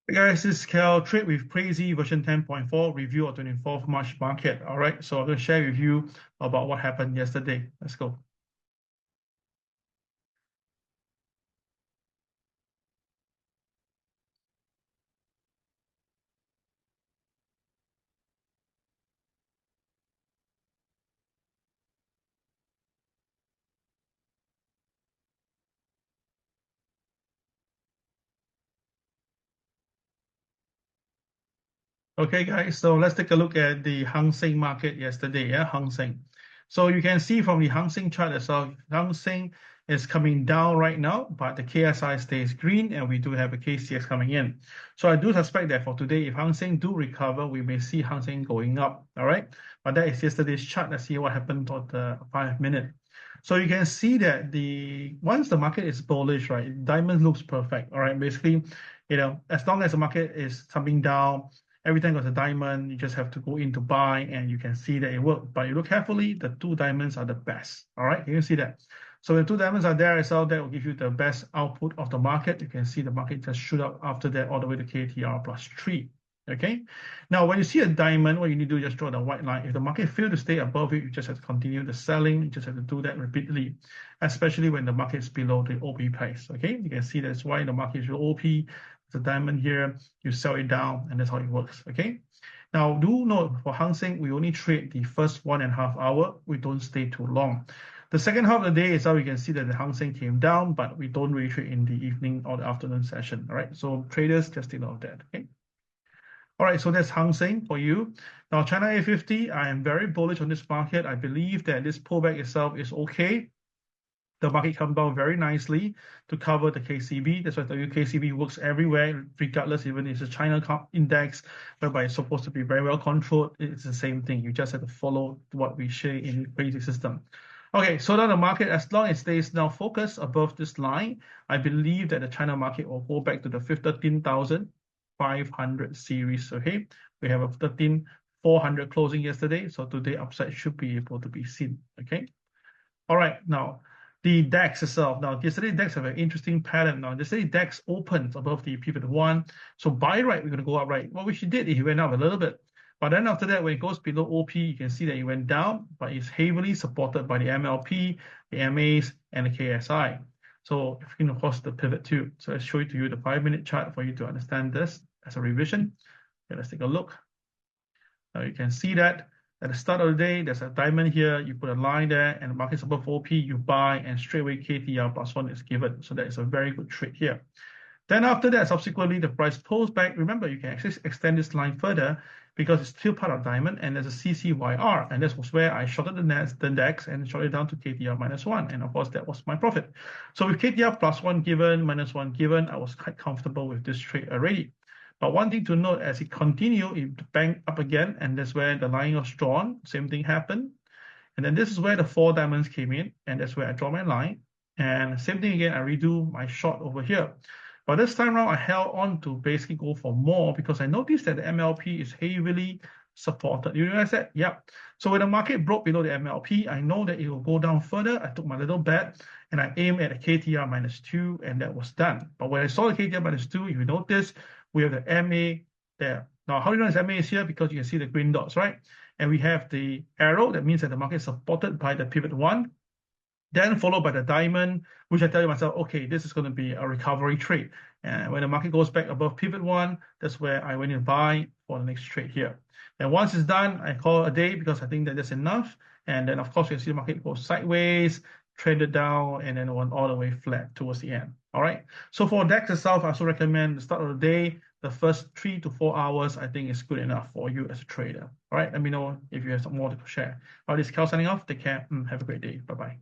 Hey guys, this is Kel, Trade with Crazy version 10.4, review of 24th March market. All right, so I'm going to share with you about what happened yesterday. Let's go. Okay, guys, so let's take a look at the Hang Seng market yesterday. Yeah, Hang Seng. So you can see from the Hang Seng chart itself, Hang Seng is coming down right now, but the KSI stays green, and we do have a KCX coming in. So I do suspect that for today, if Hang Seng do recover, we may see Hang Seng going up. All right, but that is yesterday's chart. Let's see what happened on the 5-minute. So you can see that once the market is bullish, right, diamond looks perfect. All right, basically, as long as the market is coming down. Every time there's a diamond, you just have to go in to buy, and you can see that it worked. But you look carefully, the two diamonds are the best. All right, you can see that. So the two diamonds are there as well. That will give you the best output of the market. You can see the market just shoot up after that all the way to KTR +3. Okay. Now, when you see a diamond, what you need to do is just draw the white line. If the market fails to stay above it, you just have to continue the selling. You just have to do that repeatedly, especially when the market is below the OP price. Okay. You can see that's why the market is OP. The diamond here, you sell it down, and that's how it works. Okay. Now, do note for Hang Seng, we only trade the first 1.5 hours. We don't stay too long. The second half of the day is how we can see that the Hang Seng came down, but we don't really trade in the evening or the afternoon session. All right. So traders, just take note of that. Okay. All right, so that's Hang Seng for you. Now, China A50, I am very bullish on this market. I believe that this pullback itself is okay. The market come down very nicely to cover the KCB. That's why the KCB works everywhere, regardless, even if it's a China index, whereby it's supposed to be very well controlled. It's the same thing. You just have to follow what we share in the basic system. Okay, so now the market, as long as it stays now focused above this line, I believe that the China market will go back to the 13,500 series. Okay, we have a 13,400 closing yesterday, so today upside should be able to be seen. Okay, all right, now the DAX itself. Now, yesterday DAX have an interesting pattern. Now, yesterday DAX opened above the pivot 1. So buy right, we're going to go up right. What we should did, he went up a little bit. But then after that, when it goes below OP, you can see that it went down, but it's heavily supported by the MLP, the MAs, and the KSI. So if you can, of course, the pivot too. So let's show it to you the 5-minute chart for you to understand this as a revision. Okay, let's take a look. Now you can see that at the start of the day, there's a diamond here. You put a line there, and the market's above OP. You buy, and straight away KTR +1 is given. So that is a very good trade here. Then after that, subsequently, the price pulls back. Remember, you can actually extend this line further because it's still part of diamond, and there's a CCYR, and this was where I shorted the index and shorted it down to KTR -1, and of course that was my profit. So with KTR +1 given, -1 given, I was quite comfortable with this trade already. But one thing to note, as it continued, it banked up again, and that's where the line was drawn. Same thing happened. And then this is where the 4 diamonds came in, and that's where I draw my line. And same thing again, I redo my short over here. But this time around, I held on to basically go for more because I noticed that the MLP is heavily supported. You realize that? Yeah. So when the market broke below the MLP, I know that it will go down further. I took my little bet, and I aimed at a KTR -2, and that was done. But when I saw the KTR -2, if you notice, we have the MA there. Now, how do you know this MA is here? Because you can see the green dots, right? And we have the arrow. That means that the market is supported by the pivot 1, then followed by the diamond, which I tell you myself, okay, this is going to be a recovery trade. And when the market goes back above pivot 1, that's where I went in to buy for the next trade here. And once it's done, I call it a day because I think that that's enough. And then, of course, you see the market go sideways, trended down, and then went all the way flat towards the end. All right. So for DAX itself, I also recommend the start of the day, the first 3 to 4 hours, I think is good enough for you as a trader. All right. Let me know if you have some more to share. All right, this is Kel signing off. Take care. Have a great day. Bye-bye.